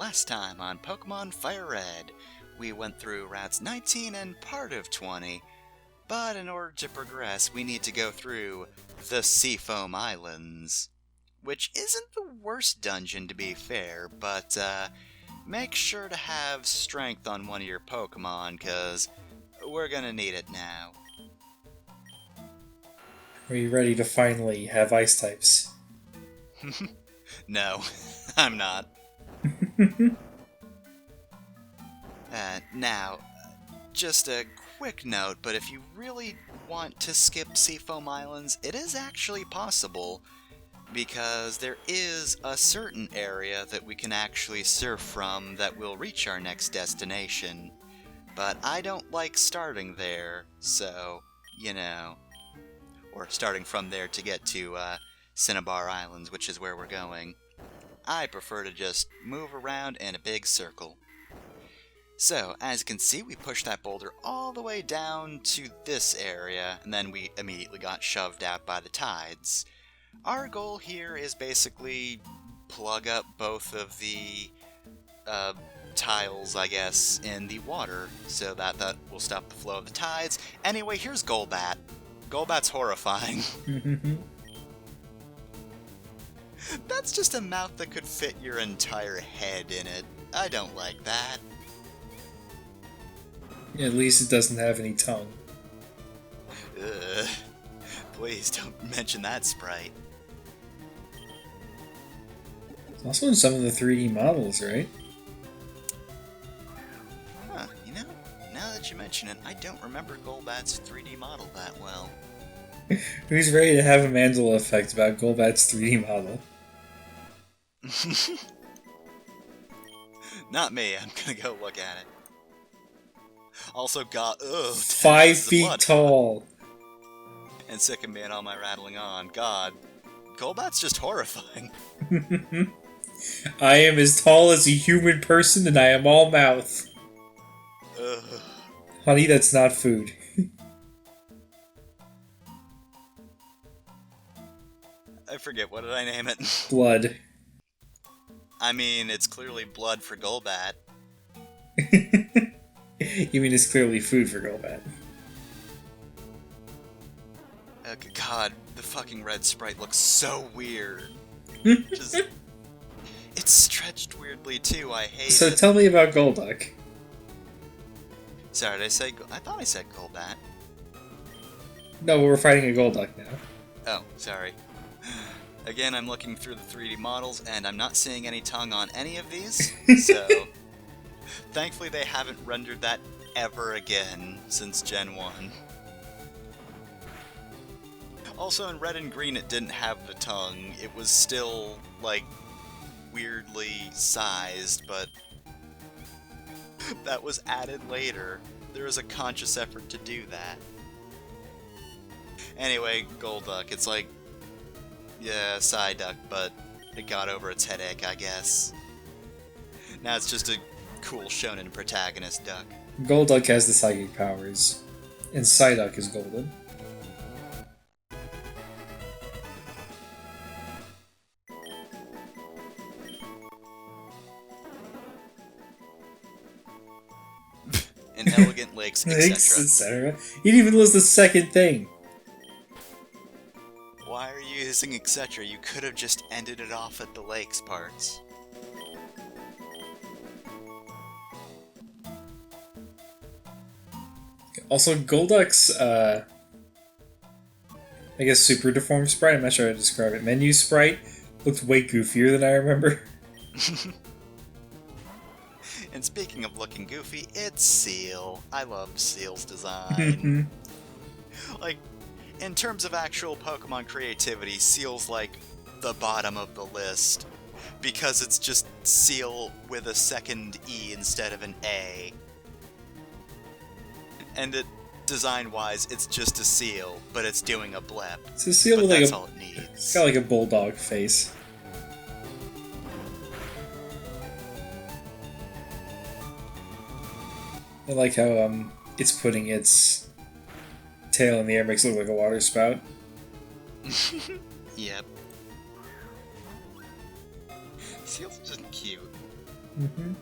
Last time on Pokemon FireRed, we went through routes 19 and part of 20, but in order to progress, we need to go through the Seafoam Islands. Which isn't the worst dungeon, to be fair, but make sure to have strength on one of your Pokemon, because we're gonna need it now. Are you ready to finally have ice types? No, I'm not. Now, just a quick note, but if you really want to skip Seafoam Islands, it is actually possible, because there is a certain area that we can actually surf from that will reach our next destination. But I don't like starting there, so, you know. Or starting from there to get to Cinnabar Islands, which is where we're going. I prefer to just move around in a big circle. So, as you can see, we pushed that boulder all the way down to this area, and then we immediately got shoved out by the tides. Our goal here is basically plug up both of the tiles, I guess, in the water, so that will stop the flow of the tides. Anyway, here's Golbat. Golbat's horrifying. That's just a mouth that could fit your entire head in it. I don't like that. At least it doesn't have any tongue. Ugh. Please don't mention that sprite. It's also in some of the 3D models, right? Huh, you know, now that you mention it, I don't remember Golbat's 3D model that well. Who's ready to have a Mandela effect about Golbat's 3D model? Not me, I'm gonna go look at it. Also got, 5 feet tall. And sick of being all my rattling on. God, Golbat's just horrifying. I am as tall as a human person and I am all mouth. Ugh. Honey, that's not food. I forget, what did I name it? Blood. I mean, it's clearly blood for Golbat. You mean it's clearly food for Golbat. Oh, God, the fucking red sprite looks so weird. Just, it's stretched weirdly too, I hate it. So tell me about Golduck. Sorry, did I say... I thought I said Golbat. No, we're fighting a Golduck now. Oh, sorry. Again, I'm looking through the 3D models, and I'm not seeing any tongue on any of these, so... Thankfully they haven't rendered that ever again since Gen 1. Also, in Red and Green it didn't have the tongue. It was still, like, weirdly sized, but... that was added later. There was a conscious effort to do that. Anyway, Golduck, it's like... yeah, Psyduck, but it got over its headache, I guess. Now it's just a cool shonen protagonist duck. Golduck has the psychic powers, and Psyduck is golden. Inelegant lakes, etc. You didn't even list the second thing. Why are you using etc? You could have just ended it off at the lakes parts. Also, Golduck's, I guess super deformed sprite, I'm not sure how to describe it. Menu sprite looked way goofier than I remember. And speaking of looking goofy, it's Seal. I love Seal's design. Like, in terms of actual Pokemon creativity, Seal's like the bottom of the list. Because it's just Seal with a second E instead of an A. And design-wise, it's just a seal, but it's doing a blep. It's a seal but with that's like all it needs. It's got like a bulldog face. I like how it's putting its tail in the air, makes it look like a water spout. Yep. Seal's just cute. Mm-hmm.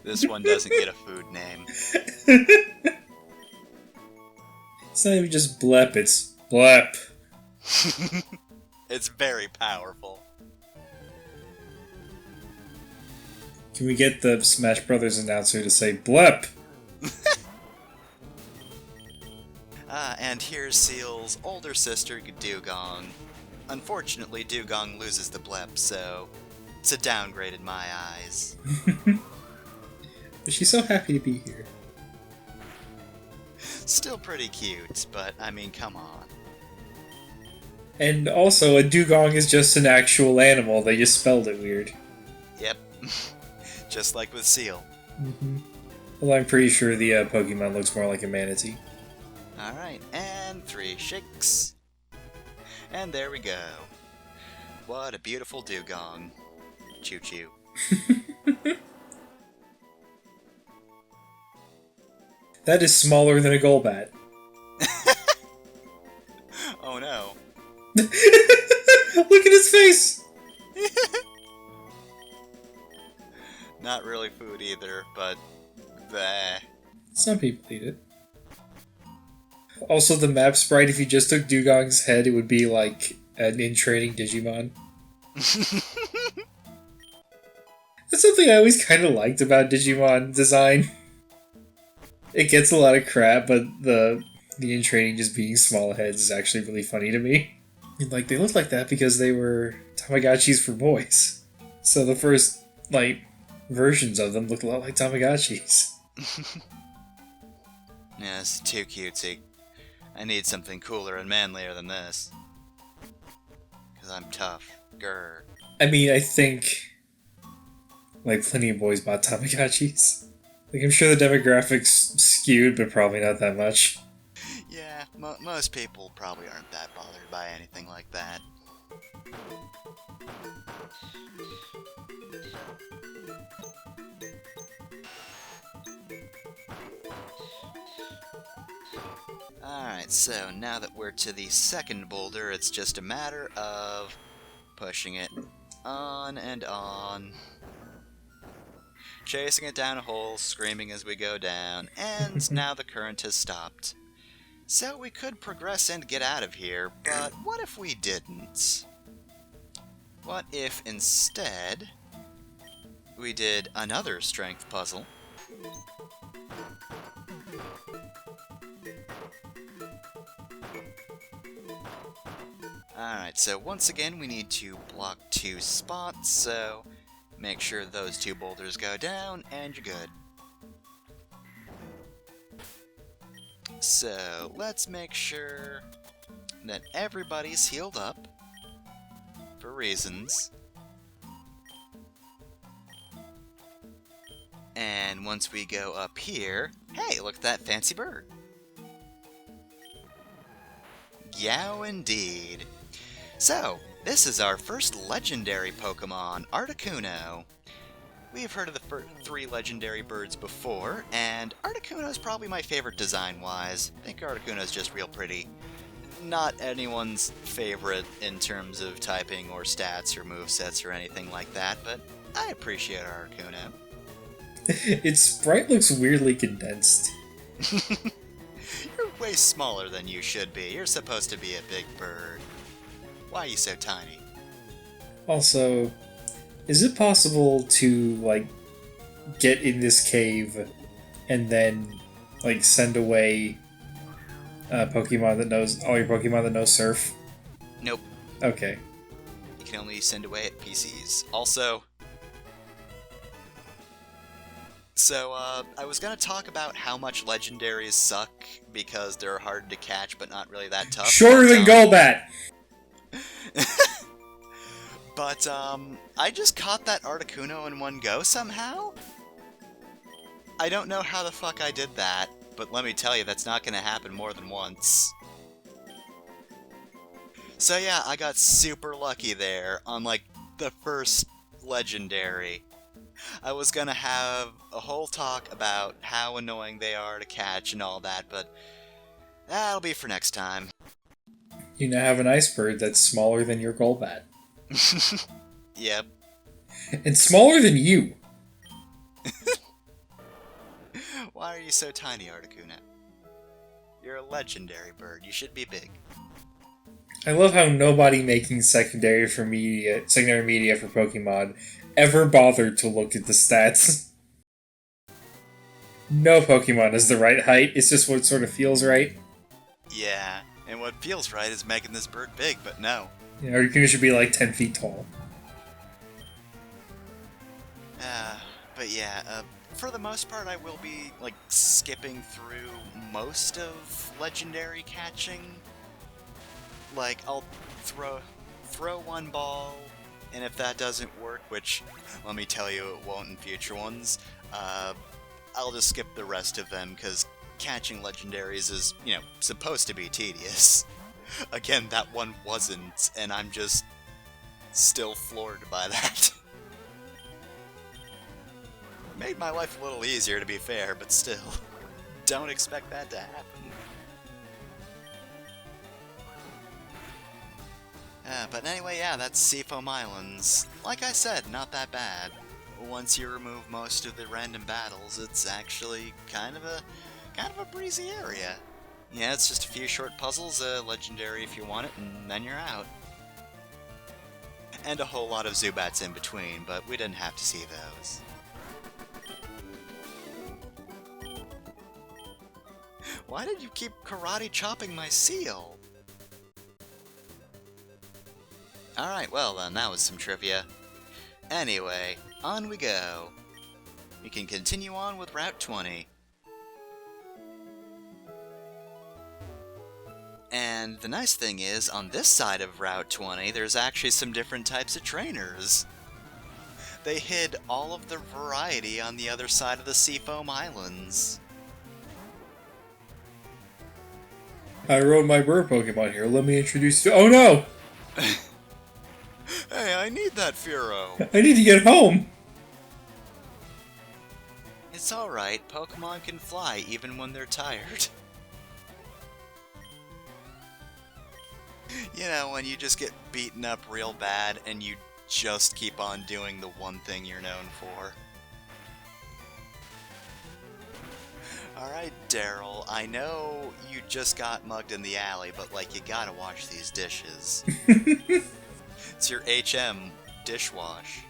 This one doesn't get a food name. It's not even just blep, it's blep. It's very powerful. Can we get the Smash Brothers announcer to say blep? And here's Seal's older sister, Dugong. Unfortunately, Dugong loses the blep, so it's a downgrade in my eyes. But she's so happy to be here. Still pretty cute, but I mean, come on. And also, a dugong is just an actual animal, they just spelled it weird. Yep. Just like with Seal. Mm-hmm. Well, I'm pretty sure the Pokemon looks more like a manatee. Alright, and 3 shakes. And there we go. What a beautiful dugong. Choo-choo. That is smaller than a Golbat. Oh no. Look at his face! Not really food either, but... bleh. Some people eat it. Also, the map sprite, if you just took Dugong's head, it would be like an in-training Digimon. That's something I always kind of liked about Digimon design. It gets a lot of crap, but the in-training just being small heads is actually really funny to me. And, like, they look like that because they were Tamagotchis for boys. So the first, like, versions of them looked a lot like Tamagotchis. Yeah, this is too cutesy. I need something cooler and manlier than this. Because I'm tough. Grr. I mean, I think, like, plenty of boys bought Tamagotchis. Like, I'm sure the demographics skewed, but probably not that much. Yeah, most people probably aren't that bothered by anything like that. Alright, so now that we're to the second boulder, it's just a matter of pushing it on and on. Chasing it down a hole, screaming as we go down, and now the current has stopped. So we could progress and get out of here, but what if we didn't? What if instead we did another strength puzzle? Alright, so once again we need to block 2 spots, so make sure those 2 boulders go down, and you're good. So, let's make sure that everybody's healed up, for reasons. And once we go up here, hey, look at that fancy bird. Yow indeed. So, this is our first legendary Pokemon, Articuno. We've heard of the 3 legendary birds before, and Articuno is probably my favorite design-wise. I think Articuno is just real pretty. Not anyone's favorite in terms of typing or stats or movesets or anything like that, but I appreciate Articuno. Its sprite looks weirdly condensed. You're way smaller than you should be. You're supposed to be a big bird. Why are you so tiny? Also, is it possible to, like, get in this cave and then, like, send away Pokemon that knows all your Pokemon that know Surf? Nope. Okay. You can only send away at PCs. Also, so, I was gonna talk about how much legendaries suck because they're hard to catch but not really that tough. Shorter than Golbat! But, I just caught that Articuno in one go somehow? I don't know how the fuck I did that, but let me tell you, that's not gonna happen more than once. So yeah, I got super lucky there on like the first legendary. I was gonna have a whole talk about how annoying they are to catch and all that, but that'll be for next time. You now have an iceberg that's smaller than your Golbat. Yep. And smaller than you! Why are you so tiny, Articuno? You're a legendary bird. You should be big. I love how nobody making secondary media for Pokemon ever bothered to look at the stats. No Pokemon is the right height, it's just what sort of feels right. Yeah, and what feels right is making this bird big, but no. You know, Articuno should be like 10 feet tall. But yeah, for the most part, I will be, like, skipping through most of legendary catching. Like, I'll throw one ball, and if that doesn't work, which, let me tell you, it won't in future ones, I'll just skip the rest of them, because catching legendaries is, you know, supposed to be tedious. Again, that one wasn't, and I'm just still floored by that. Made my life a little easier, to be fair, but still, don't expect that to happen. But anyway, yeah, that's Seafoam Islands. Like I said, not that bad. Once you remove most of the random battles, it's actually kind of a breezy area. Yeah, it's just a few short puzzles, legendary if you want it, and then you're out. And a whole lot of Zubats in between, but we didn't have to see those. Why did you keep karate chopping my seal? Alright, well then, that was some trivia. Anyway, on we go. We can continue on with Route 20. And the nice thing is, on this side of Route 20, there's actually some different types of trainers. They hid all of the variety on the other side of the Seafoam Islands. I rode my bird Pokemon here, let me introduce you. Oh no! Hey, I need that Furo! I need to get home! It's alright, Pokemon can fly even when they're tired. You know, when you just get beaten up real bad and you just keep on doing the one thing you're known for. Alright, Daryl, I know you just got mugged in the alley, but, like, you gotta wash these dishes. It's your HM dishwash.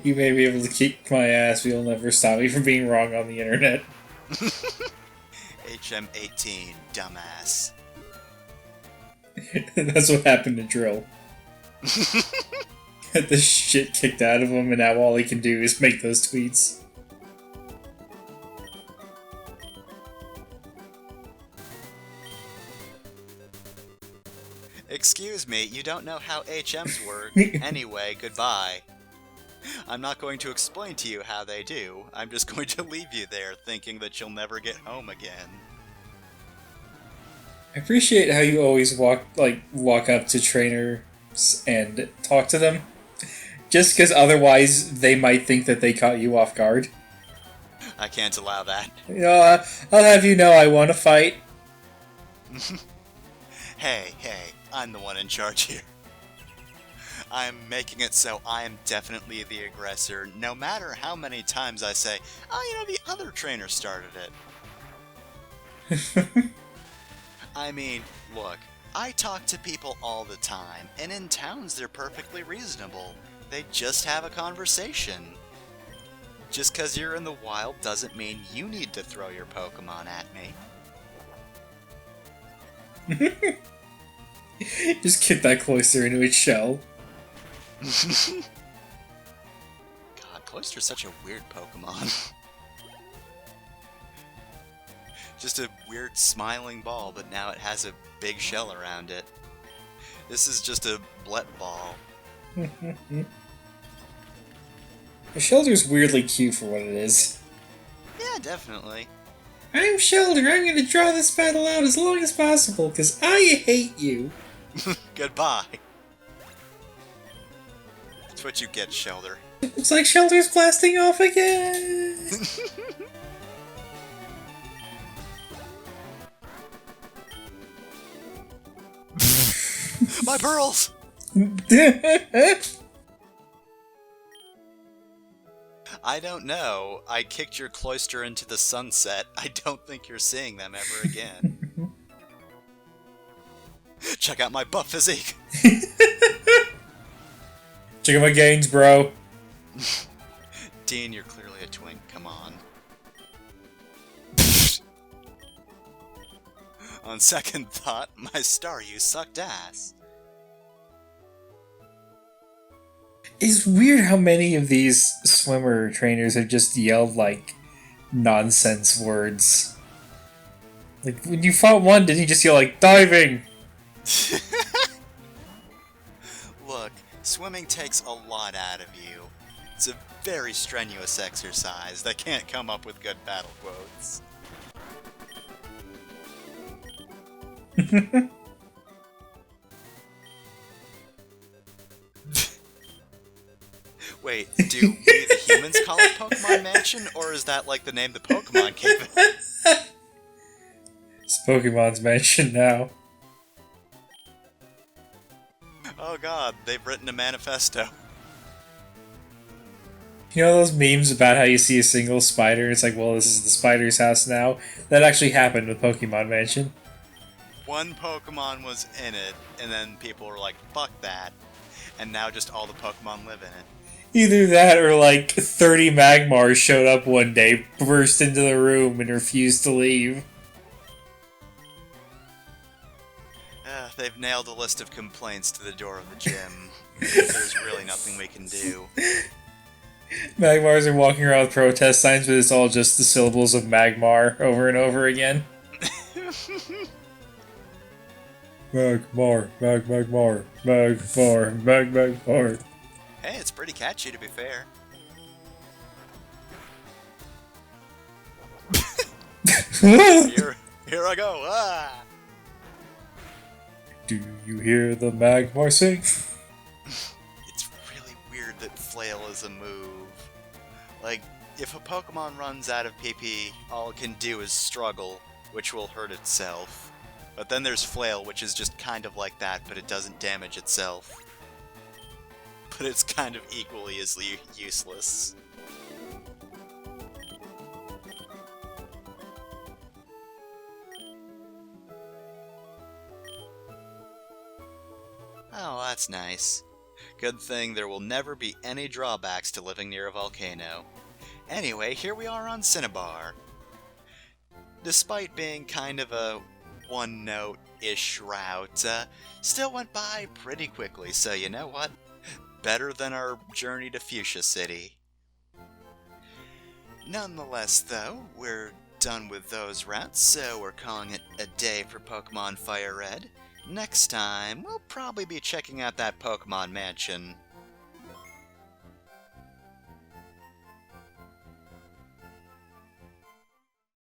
You may be able to kick my ass, but you'll never stop me from being wrong on the internet. HM18, dumbass. That's what happened to Drill. Get the shit kicked out of him, and now all he can do is make those tweets. Excuse me, you don't know how HMs work. Anyway, goodbye. I'm not going to explain to you how they do. I'm just going to leave you there thinking that you'll never get home again. I appreciate how you always walk up to trainers and talk to them. Just because otherwise they might think that they caught you off guard. I can't allow that. You know, I'll have you know I want to fight. Hey, I'm the one in charge here. I'm making it so I am definitely the aggressor, no matter how many times I say, oh, you know, the other trainer started it. I mean, look, I talk to people all the time, and in towns they're perfectly reasonable. They just have a conversation. Just because you're in the wild doesn't mean you need to throw your Pokemon at me. Just get that closer into its shell. God, Cloyster's such a weird Pokemon. Just a weird smiling ball, but now it has a big shell around it. This is just a Blet ball. The shelter's weirdly cute for what it is. Yeah, definitely. I'm Shelter. I'm going to draw this battle out as long as possible, because I hate you. Goodbye. That's what you get, Shelter. Looks like Shelter's blasting off again. My pearls! I don't know. I kicked your cloister into the sunset. I don't think you're seeing them ever again. Check out my buff physique! Check out my gains, bro. Dean, you're clearly a twink. Come on. On second thought, my star, you sucked ass. It's weird how many of these swimmer trainers have just yelled, like, nonsense words. Like, when you fought one, didn't you just yell, like, diving? Look, swimming takes a lot out of you. It's a very strenuous exercise that can't come up with good battle quotes. Wait, do we the humans call it Pokemon Mansion, or is that like the name the Pokemon gave it? It's Pokemon's Mansion now. Oh god, they've written a manifesto. You know those memes about how you see a single spider, it's like, well, this is the spider's house now? That actually happened with Pokemon Mansion. One Pokemon was in it, and then people were like, fuck that. And now just all the Pokemon live in it. Either that or like 30 Magmars showed up one day, burst into the room, and refused to leave. They've nailed a list of complaints to the door of the gym. There's really nothing we can do. Magmars are walking around with protest signs, but it's all just the syllables of Magmar over and over again. Magmar, Magmar, Magmar, Magmar. Hey, it's pretty catchy to be fair. Here I go. Ah! Do you hear the Magmar sing? It's really weird that Flail is a move. Like, if a Pokemon runs out of PP, all it can do is struggle, which will hurt itself. But then there's Flail, which is just kind of like that, but it doesn't damage itself. But it's kind of equally as useless. Oh, that's nice. Good thing there will never be any drawbacks to living near a volcano. Anyway, here we are on Cinnabar. Despite being kind of a one-note-ish route, still went by pretty quickly, so you know what? Better than our journey to Fuchsia City. Nonetheless, though, we're done with those routes, so we're calling it a day for Pokemon FireRed. Next time, we'll probably be checking out that Pokemon Mansion.